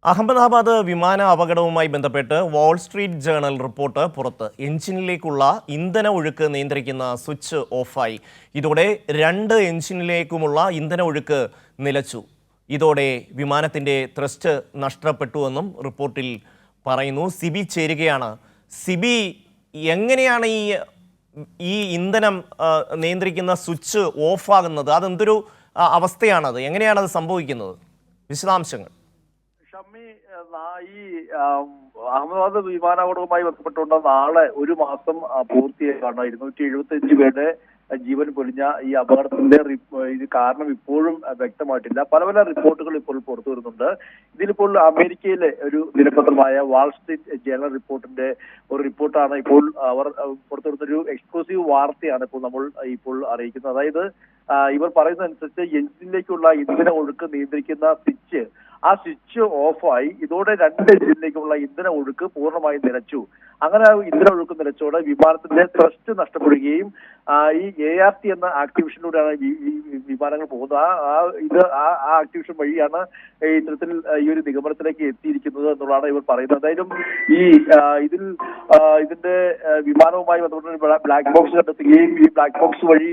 അഹമ്മദാബാദ് വിമാന അപകടവുമായി ബന്ധപ്പെട്ട് Wall Street journal report പുറത്ത്. എഞ്ചിനിലേക്കുള്ള ഇന്ധന ഒഴുക്ക് നിയന്ത്രിക്കുന്ന സ്വിച്ച് ഓഫായി. ഇതോടെ 2 എഞ്ചിനിലേക്കുമുള്ള ഇന്ധന ഒഴുക്ക് നിലച്ചു. ഇതോടെ വിമാനത്തിന്റെ ത്രസ്റ്റ് നഷ്ടപ്പെട്ടുവെന്നും റിപ്പോർട്ടിൽ പറയുന്നു. സിബി ചേരുകയാണ്. സിബി, എങ്ങനെയാണ് ഈ ഇന്ധനം നിയന്ത്രിക്കുന്ന സ്വിച്ച് ഓഫാകുന്നത്? അതെന്തൊരു അവസ്ഥയാണത്? എങ്ങനെയാണത് സംഭവിക്കുന്നത്? വിശദാംശങ്ങൾ. ഷമ്മി, ഈ അഹമ്മദാബാദ് വിമാനാപകടവുമായി ബന്ധപ്പെട്ടുകൊണ്ട് നാളെ 1 മാസം പൂർത്തിയാക്കാണ്. 275 പേരുടെ ജീവൻ പൊലിഞ്ഞ ഈ അപകടത്തിന്റെ ഇത് കാരണം ഇപ്പോഴും വ്യക്തമായിട്ടില്ല. പല പല റിപ്പോർട്ടുകൾ ഇപ്പോൾ പുറത്തു വരുന്നുണ്ട്. ഇതിലിപ്പോൾ അമേരിക്കയിലെ ഒരു ദിനപത്രമായ വാൾ സ്ട്രീറ്റ് ജേണൽ റിപ്പോർട്ടിന്റെ ഒരു റിപ്പോർട്ടാണ് ഇപ്പോൾ അവർ പുറത്തുവരുന്നൊരു എക്സ്ക്ലൂസീവ് വാർത്തയാണ് ഇപ്പോൾ നമ്മൾ അറിയിക്കുന്നത്. അതായത് ഇവർ പറയുന്നതനുസരിച്ച് എഞ്ചിനിലേക്കുള്ള ഇന്ധന ഒഴുക്ക് നിയന്ത്രിക്കുന്ന ആ സ്വിച്ച് ഓഫായി. ഇതോടെ 2 എഞ്ചിനിലേക്കുള്ള ഇന്ധന ഒഴുക്ക് പൂർണ്ണമായും നിലച്ചു. അങ്ങനെ ഇന്ധന ഒഴുക്ക് നിലച്ചോടെ വിമാനത്തിന്റെ ത്രസ്റ്റ് നഷ്ടപ്പെടുകയും ഈ ART എന്ന ആക്ടിവിഷനിലൂടെയാണ് ഈ വിമാനങ്ങൾ പോകുന്നത്. ആ ആക്ടിവിഷൻ വഴിയാണ് ഇത്തരത്തിൽ ഈ ഒരു നിഗമനത്തിലേക്ക് എത്തിയിരിക്കുന്നത് എന്നുള്ളതാണ് ഇവർ പറയുന്നത്. എന്തായാലും ഇതിന്റെ വിമാനവുമായി ബന്ധപ്പെട്ട ബ്ലാക്ക് ബോക്സ് കണ്ടെത്തുകയും ഈ ബ്ലാക്ക് ബോക്സ് വഴി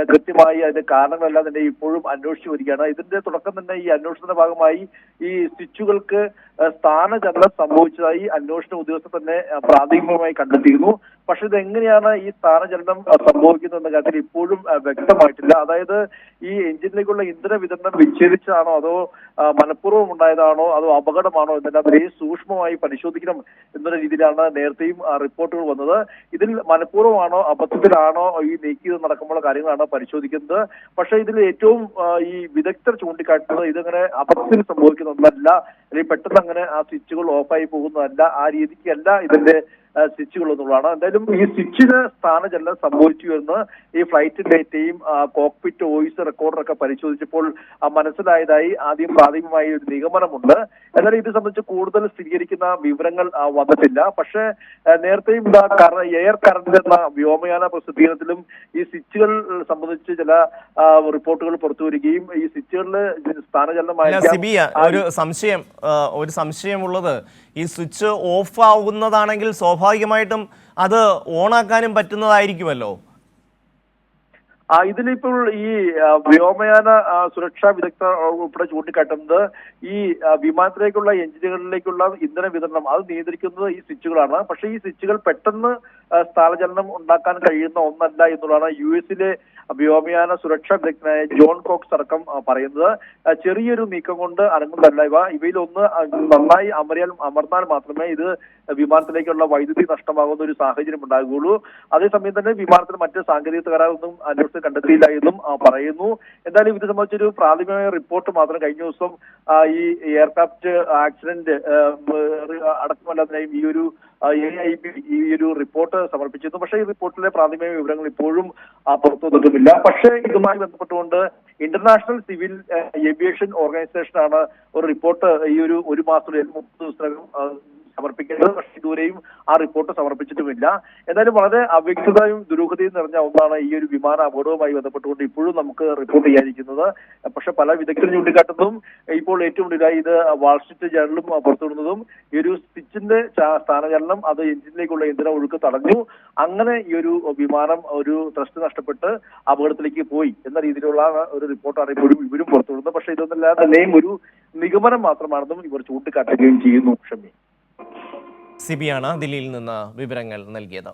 കൃത്യമായി അതിന്റെ കാരണങ്ങളെല്ലാം തന്നെ ഇപ്പോഴും അന്വേഷിച്ചു വരികയാണ്. ഇതിന്റെ തുടക്കം തന്നെ ഈ അന്വേഷണത്തിന്റെ ഭാഗമായി ഈ സ്വിച്ചുകൾക്ക് സ്ഥാനചലനം സംഭവിച്ചതായി അന്വേഷണ ഉദ്യോഗസ്ഥർ തന്നെ പ്രാഥമികമായി കണ്ടെത്തിയിരുന്നു. പക്ഷെ ഇത് എങ്ങനെയാണ് ഈ സ്ഥാനചലനം സംഭവിക്കുന്നത് എന്ന കാര്യത്തിൽ ഇപ്പോഴും വ്യക്തമായിട്ടില്ല. അതായത് ഈ എഞ്ചിനിലേക്കുള്ള ഇന്ധന വിതരണം വിച്ഛേദിച്ചതാണോ, അതോ മനഃപൂർവ്വം ഉണ്ടായതാണോ, അതോ അപകടമാണോ എന്നെല്ലാം വളരെ സൂക്ഷ്മമായി പരിശോധിക്കണം എന്നുള്ള രീതിയിലാണ് നേരത്തെയും റിപ്പോർട്ടുകൾ വന്നത്. ഇതിൽ മനഃപൂർവ്വമാണോ അബദ്ധത്തിലാണോ ഈ നടക്കുമ്പോൾ കാര്യങ്ങളാണ് പരിശോധിക്കുന്നത്. പക്ഷേ ഇതിൽ ഏറ്റവും ഈ വിദഗ്ധർ ചൂണ്ടിക്കാട്ടുന്നത് ഇതങ്ങനെ അബദ്ധത്തിൽ സംഭവിക്കുന്ന ഒന്നല്ല, അല്ലെങ്കിൽ പെട്ടെന്ന് അങ്ങനെ ആ സ്വിച്ചുകൾ ഓഫായി പോകുന്നതല്ല, ആ രീതിക്കല്ല ഇതിന്റെ സ്വിച്ചുകൾ എന്നുള്ളതാണ്. എന്തായാലും ഈ സ്വിച്ചിന് സ്ഥാനചലനം സംഭവിച്ചു എന്ന് ഈ ഫ്ലൈറ്റ് ഡേറ്റയും കോക്പിറ്റ് വോയിസ് റെക്കോർഡറൊക്കെ പരിശോധിച്ചപ്പോൾ മനസ്സിലായതായി ആദ്യം പ്രാഥമികമായി ഒരു നിഗമനമുണ്ട്. എന്നാൽ ഇത് സംബന്ധിച്ച് കൂടുതൽ സ്ഥിരീകരിക്കുന്ന വിവരങ്ങൾ വന്നിട്ടില്ല. പക്ഷേ നേരത്തെയും എയർ കറന്റ് എന്ന വ്യോമയാന പ്രസിദ്ധീകരണത്തിലും ഈ സ്വിച്ചുകൾ സംബന്ധിച്ച് ചില റിപ്പോർട്ടുകൾ പുറത്തു വരികയും ഈ സ്വിച്ചുകളിൽ സ്ഥാനചലനമായ ഒരു സംശയമുള്ളത്, ഈ സ്വിച്ച് ഓഫ് ആവുന്നതാണെങ്കിൽ സ്വാഭാവികമായിട്ടും അത് ഓണാക്കാനും പറ്റുന്നതായിരിക്കുമല്ലോ. ഇതിലിപ്പോൾ ഈ വ്യോമയാന സുരക്ഷാ വിദഗ്ധർ ഉൾപ്പെടെ ചൂണ്ടിക്കാട്ടുന്നത് ഈ വിമാനത്തിലേക്കുള്ള എഞ്ചിനുകളിലേക്കുള്ള ഇന്ധന വിതരണം അത് നിയന്ത്രിക്കുന്നത് ഈ സ്വിച്ചുകളാണ്. പക്ഷേ ഈ സ്വിച്ചുകൾ പെട്ടെന്ന് സ്ഥാനചലനം ഉണ്ടാക്കാൻ കഴിയുന്ന ഒന്നല്ല എന്നുള്ളതാണ് US വ്യോമയാന സുരക്ഷാ വിദഗ്ധനായ ജോൺ കോക്സ് അടക്കം പറയുന്നത്. ചെറിയൊരു നീക്കം കൊണ്ട് അനങ്ങുന്നതല്ല ഇവയിലൊന്ന് നന്നായി അമർന്നാൽ മാത്രമേ ഇത് വിമാനത്തിലേക്കുള്ള വൈദ്യുതി നഷ്ടമാകുന്ന ഒരു സാഹചര്യം ഉണ്ടാകുകയുള്ളൂ. അതേസമയം തന്നെ വിമാനത്തിന് മറ്റ് സാങ്കേതിക തകരാറൊന്നും അന്വേഷണം കണ്ടെത്തിയില്ല എന്നും പറയുന്നു. എന്തായാലും ഇത് സംബന്ധിച്ചൊരു പ്രാഥമികമായ റിപ്പോർട്ട് മാത്രം കഴിഞ്ഞ ദിവസം ഈ എയർക്രാഫ്റ്റ് ആക്സിഡന്റ് അടക്കമല്ലാതെയും ഈ ഒരു AIB ഈ ഒരു റിപ്പോർട്ട് സമർപ്പിച്ചിരുന്നു. പക്ഷേ ഈ റിപ്പോർട്ടിലെ പ്രാഥമിക വിവരങ്ങൾ ഇപ്പോഴും പുറത്തു വന്നിട്ടുമില്ല. പക്ഷേ ഇതുമായി ബന്ധപ്പെട്ടുകൊണ്ട് ഇന്റർനാഷണൽ സിവിൽ ഏവിയേഷൻ ഓർഗനൈസേഷനാണ് ഒരു റിപ്പോർട്ട് ഈ ഒരു മാസത്തിലെ 30 ദിവസത്തിനകം സമർപ്പിക്കേണ്ടത്. പക്ഷേ ഇതുവരെയും ആ റിപ്പോർട്ട് സമർപ്പിച്ചിട്ടുമില്ല. എന്തായാലും വളരെ അവ്യക്തതയും ദുരൂഹതയും നിറഞ്ഞ ഒന്നാണ് ഈ ഒരു വിമാന അപകടവുമായി ബന്ധപ്പെട്ടുകൊണ്ട് ഇപ്പോഴും നമുക്ക് റിപ്പോർട്ട് ചെയ്യാനിരിക്കുന്നത്. പക്ഷെ പല വിദഗ്ധരും ചൂണ്ടിക്കാട്ടുന്നതും ഇപ്പോൾ ഏറ്റവും കൂടുതലായി ഇത് വാൾ സ്ട്രീറ്റ് ജേണലും പുറത്തുവിടുന്നതും ഈ ഒരു സ്വിച്ചിന്റെ സ്ഥാനചലനം അത് എഞ്ചിനിലേക്കുള്ള ഇന്ധന ഒഴുക്ക് തടഞ്ഞു. അങ്ങനെ ഈ ഒരു വിമാനം ഒരു ത്രസ്റ്റ് നഷ്ടപ്പെട്ട് അപകടത്തിലേക്ക് പോയി എന്ന രീതിയിലുള്ള ഒരു റിപ്പോർട്ടാണ് ഇവരും പുറത്തുവിടുന്നത്. പക്ഷെ ഇതൊന്നെല്ലാം തന്നെയും ഒരു നിഗമനം മാത്രമാണെന്നും ഇവർ ചൂണ്ടിക്കാട്ടുകയും ചെയ്യുന്നു. ഷമി. സിബിയാണ് ദില്ലിയിൽ നിന്ന് വിവരങ്ങൾ നൽകിയത്.